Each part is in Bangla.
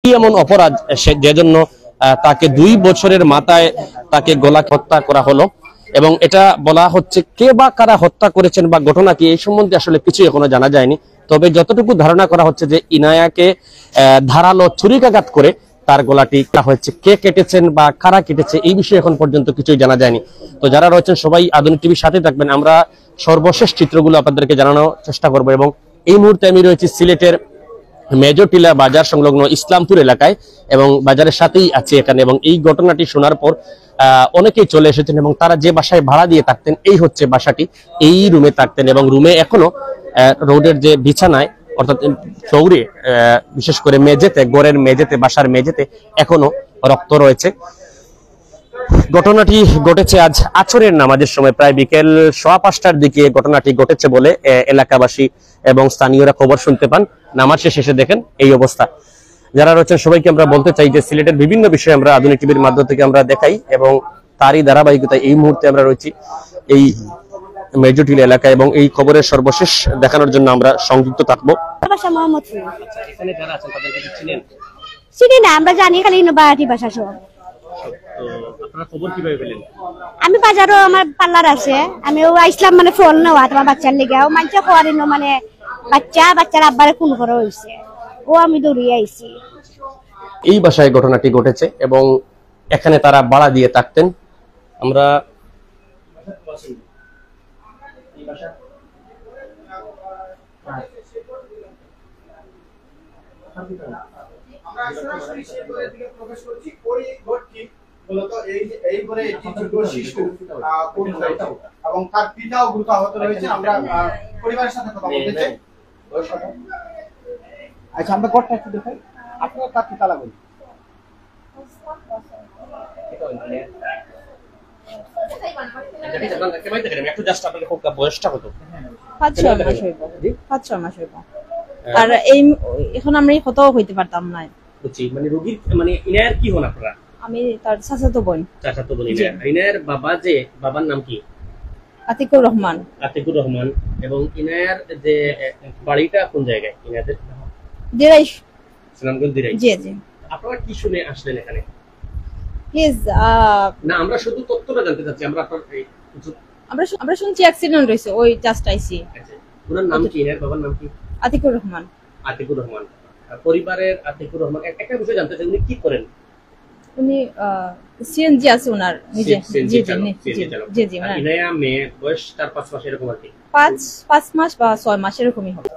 এমন অপরাধ যে জন্য তাকে 2 বছরের মাথায় তাকে গলা হত্যা করা হলো, এবং এটা বলা হচ্ছে কে বা কারা হত্যা করেছেন বা ঘটনা কি এই সম্বন্ধে আসলে কিছু এখনো জানা যায়নি। তবে যতটুকু ধারণা করা হচ্ছে যে ইনায়াকে ধারালো ছুরিকাঘাত করে তার গলাটি কাটা হয়েছে। কে কেটেছেন বা কারা কেটেছে এই বিষয়ে এখন পর্যন্ত কিছুই জানা যায়নি। তো যারা রয়েছেন সবাই আধুনিক টিভির সাথে থাকবেন, আমরা সর্বশেষ চিত্রগুলো আপনাদেরকে জানানোর চেষ্টা করব। এবং এই মুহূর্তে আমি রয়েছি সিলেটের মেজরটিলা বাজার সংলগ্ন ইসলামপুর এলাকায়, এবং বাজারের সাথেই আছে এখানে। এবং এই ঘটনাটি শোনার পর অনেকেই চলে এসেছেন, এবং তারা যে বাসায় ভাড়া দিয়ে থাকতেন এই হচ্ছে বাসাটি, এই রুমে থাকতেন, এবং রুমে এখনো রোডের যে বিছানায় অর্থাৎ ফ্লোরে বিশেষ করে মেঝেতে, ঘরের মেঝেতে, বাসার মেঝেতে এখনো রক্ত রয়েছে। ঘটনাটি ঘটেছে আজ আসরের নামাজের সময়, প্রায় বিকেল 5:15টার দিকে ঘটনাটি ঘটেছে বলে এলাকাবাসী এবং স্থানীয়রা খবর শুনতে পান। নামাজ শেষে এসে দেখেন এই অবস্থা। যারা রয়েছেন সবাইকে আমরা বলতে চাই যে সিলেটের বিভিন্ন বিষয় আমরা আধুনিক টিভির মাধ্যম থেকে আমরা দেখাই, এবং তারই ধারাবাহিকতায় এই মুহূর্তে আমরা রয়েছি এই মেজরটিলা এলাকায়, এবং এই খবরের সর্বশেষ দেখানোর জন্য আমরা সংযুক্ত থাকবো। চিনি না, আমরা জানি খালি বাড়ি বাসা সব। আমি বাজারও আমার পার্লার আছে, আমি আইসলাম মানে ফোন নেওয়া তোমার বাচ্চার লেগে মানুষ করেন, মানে বাচ্চার আব্বারে খুন করা হয়েছে, ও আমি দৌড়িয়ে আইছি। এই বাসায় ঘটনাটি ঘটেছে এবং এখানে তারা ভাড়া দিয়ে থাকতেন। আমরা সরাসরি সেই ঘরের দিকে প্রবেশ করছি। ওই ঘরটি মূলত এই ঘরে একটি ছোট শিশু এবং তার পিতাও গুরুতর আহত রয়েছে। আমরা পরিবারের সাথে কথা বলতে চাই। আচ্ছা, আমরা ঘরটা একটু দেখাই। আপনারা তার পিতা লাগুন। বয়সটা কত? 5-6 মাস হইব। 5-6 মাস হইব। আর এই এখন আমরা এই কথাও হইতে পারতাম না। বুঝছি, মানে রোগীর মানে ইনায়ার কি হন আপনারা? আমি তার চাচাতো বোন। চাচাতো বোন। ইনায়ার বাবা যে, বাবার নাম কি? আতিকুর রহমান। আতিকুর রহমান। এবং ইনায়ার যে বাড়িটা কোন জায়গায় ইনায়াদের? দিরাই, সুনামগঞ্জ দিরাই। জি জি। আপনারা কি শুনে আসলেন এখানে? প্লিজ না, আমরা শুধু তথ্যটা জানতে চাচ্ছি। আমরা শুনছি অ্যাক্সিডেন্ট হইছে, ওই জাস্ট আইছি। আচ্ছা, ওনার নাম কি? ইনায়ার বাবার নাম কি? আতিকুর রহমান। আতিকুর রহমান। পরিবারের আতিকুর রহমান একটা বিষয় জানতে চাই, উনি কি করেন? উনি সিএনজি আছে ওনার নিজে। জি জি জি। ইনায়া মেয়ে, বয়স 4-5 মাস এরকম আর কি। 5 মাস বা 6 মাস এরকমই হবে।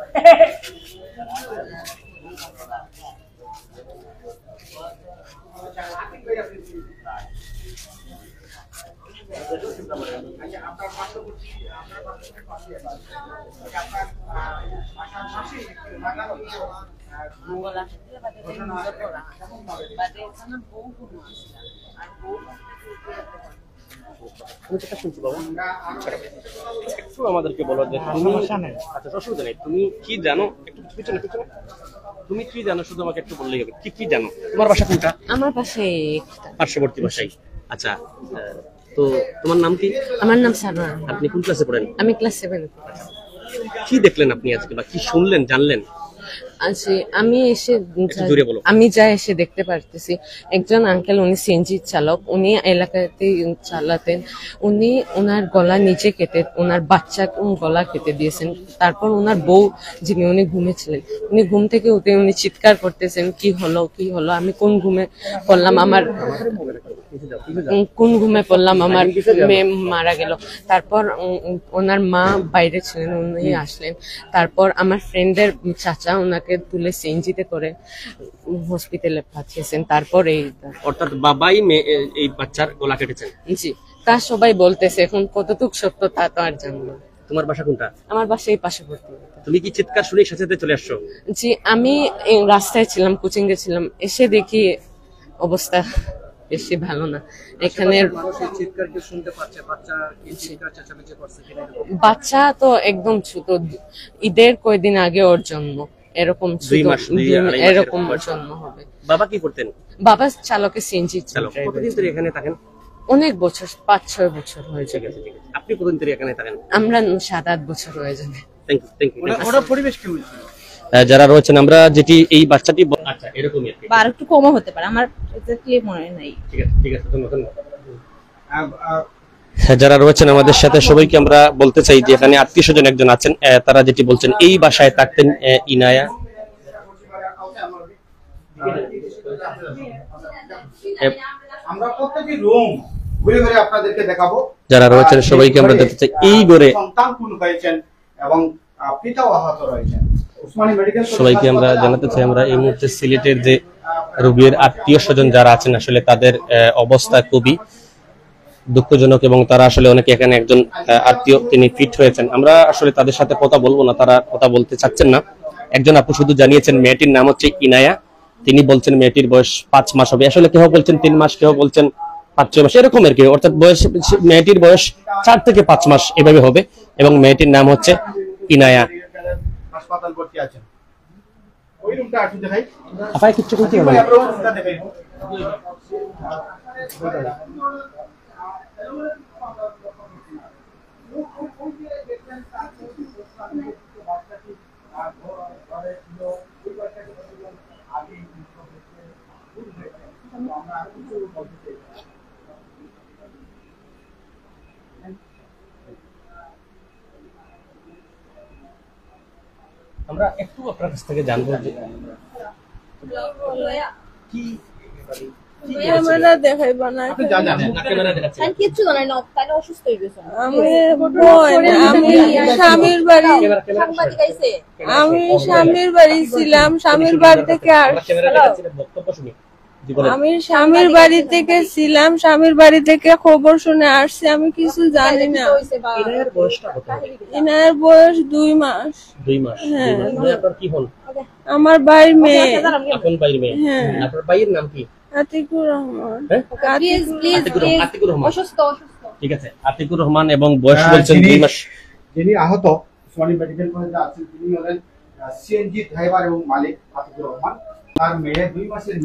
আমাদেরকে বলো যে তুমি কি জানো, একটু পিছনে পিছনে, তুমি কি জানো শুধু আমাকে একটু বললেই হবে। কি জানো? তোমার বাসা কোনটা? আমার পাশে পার্শ্ববর্তী বাসায়। আচ্ছা, তো তোমার নাম কি? আমার নাম সারোয়ার। আপনি কোন ক্লাসে পড়েন? আমি ক্লাস 7। কি দেখলেন আপনি আজকে, বা কি শুনলেন, জানলেন? আমি যা এসে দেখতে পারতেছি, একজন আঙ্কেল, উনি সিএনজি চালক, উনি এলাকাতে চালাতেন। উনি ওনার গলা নিচে কেটে ওনার বাচ্চা গলা কেটে দিয়েছেন। তারপর ওনার বউ যিনি, উনি ঘুমেছিলেন, উনি ঘুম থেকে উঠে উনি চিৎকার করতেছেন, কি হলো কি হলো, আমি কোন ঘুমে পড়লাম, আমার মেয়ে মারা গেল। তারপর ওনার মা বাইরে ছিলেন, উনি আসলেন। তারপর আমার ফ্রেন্ডের চাচা ওনাকে তুলে সিএনজিতে করে হসপিটালে পাঠিয়েছেন। তারপর অর্থাৎ বাবাই এই বাচ্চার গলা কেটেছেন? জি, তা সবাই বলতেছে, এখন কতটুকু সত্য তা তো আর জানবো। তোমার বাসা কোনটা? আমার বাসা এই পার্শ্ববর্তী। তুমি কি চিৎকার শুনে সাথে চলে আসছো? জি, আমি রাস্তায় ছিলাম, কোচিং এ ছিলাম, এসে দেখি অবস্থা বেশি ভালো না। এখানে বাচ্চা তো একদম ছোট, ঈদের কয়েকদিন আগে ওর জন্ম, এরকম এরকম জন্ম হবে। বাবা কি করতেন? বাবা চালকে সিএনজি চালক। কতদিন ধরে এখানে থাকেন? অনেক বছর, 5-6 বছর হয়ে যাবে। আপনি কতদিন ধরে এখানে থাকেন? আমরা 7-8 বছর হয়ে যাবে। Thank you. ওরা পরিবেশ কেমন ছিল? যারা রয়েছেন আমরা যেটি এই বাচ্চাটি আচ্ছা এরকমই আর কি। বা আর একটু কমও হতে পারে, আমার এক্স্যাক্টলি মনে নাই। ঠিক আছে ধন্যবাদ। যারা রয়েছেন আমাদের সাথে সবাইকে আমরা বলতে চাই যে এখানে আত্মীয় স্বজন একজন আছেন, তারা যেটি বলছেন এই বাসায় থাকতেন ইনায়া। আমরা প্রত্যেকটি রুম ঘুরে ঘুরে আপনাদেরকে দেখাবো। যারা রয়েছেন সবাইকে আমরা দেখতে চাই এই ঘরে সন্তান খুন হয়েছেন এবং পিতাও আহত রয়েছেন। উসমানী মেডিকেল সবাইকে আমরা জানাতে চাই আমরা এই মুহূর্তে সিলেটের যে রোগীর আত্মীয় স্বজন যারা আছেন আসলে তাদের অবস্থা খুবই দুঃখজনক এবং তারা আসলে অনেকে এখানে একজন আত্মীয় তিনি ফিট হয়েছেন। আমরা আসলে তাদের সাথে কথা বলবো না, তারা কথা বলতে চাচ্ছেন না। একজন আপু শুধু জানিয়েছেন মেয়েটির নাম হচ্ছে ইনায়া, তিনি বলছেন মেয়েটির বয়স 5 মাস হবে। আসলে কেউ বলছেন 3 মাস, কেউ বলছেন 5-6 মাস, এরকম আর কি। অর্থাৎ বয়স মেয়েটির বয়স 4 থেকে 5 মাস এভাবে হবে এবং মেয়েটির নাম হচ্ছে ইনায়া। হাসপাতাল ভর্তি আছেন। ওই রুমটা একটু দেখাই। আপনি কিছু বলতে ভাই, হবে আপনারা রুমটা দেখাই। আমরা একটু আপনার কাছ থেকে জানবো যে কি দেখাইবা না আপনি যা জানেন না ক্যামেরা দেখাচ্ছি। কিচ্ছু জানাই না, তাহলে অসুস্থ হয়ে গেছে। আমি বোন, আমি স্বামীর বাড়ি সাংবাদিক আইছে, আমি স্বামীর বাড়ি ছিলাম, স্বামীর বাড়ি থেকে আমরা ক্যামেরা দেখাচ্ছি না, বক্তব্য শুনি। জি বলেন। আমি স্বামীর বাড়ি থেকে ছিলাম, স্বামীর বাড়ি থেকে খবর শুনে আসছি, আমি কিছু জানি না। ইনায়ার বয়সটা কত হবে? ইনার বয়স 2 মাস। 2 মাস। হ্যাঁ। 2 মাস। আপনার কি হন? আমার ভাইয়ের মেয়ে। আপন ভাইয়ের মেয়ে। হ্যাঁ। আপনার ভাইয়ের নাম কি? আতিকুর রহমান। হ্যাঁ? Please please Atikur Rahman. অসুস্থ অসুস্থ। ঠিক আছে, আতিকুর রহমান এবং বয়স বলছেন 2 মাস। যিনি আহত উসমানী মেডিকেল কলেজে আছেন তিনি হলেন সিএনজি ড্রাইভার এবং মালিক আতিকুর রহমান। তার মেয়ে 2 মাসের